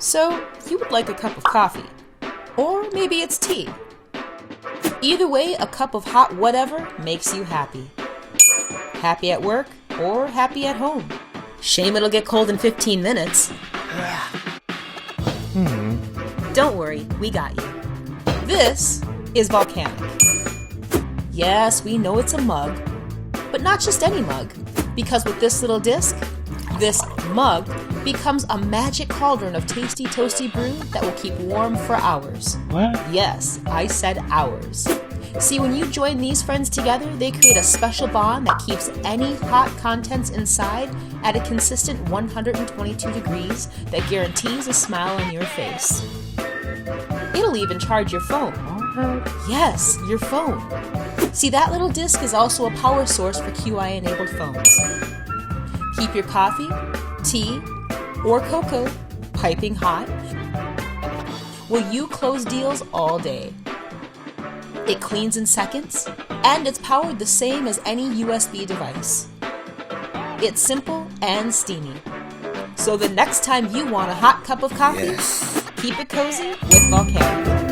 So you would like a cup of coffee, or maybe it's tea. Either way, a cup of hot whatever makes you happy. Happy at work or happy at home. Shame it'll get cold in 15 minutes. Don't worry, we got you. This is Volcanic. Yes, we know it's a mug, but not just any mug, because with this little disc, this mug becomes a magic cauldron of tasty, toasty brew that will keep warm for hours. What? Yes, I said hours. See, when you join these friends together, they create a special bond that keeps any hot contents inside at a consistent 122 degrees that guarantees a smile on your face. It'll even charge your phone. Yes, your phone. See, that little disc is also a power source for QI-enabled phones. Keep your coffee, tea, or cocoa piping hot. Will you close deals all day? It cleans in seconds, and it's powered the same as any USB device. It's simple and steamy. So the next time you want a hot cup of coffee, keep it cozy with Volcanic.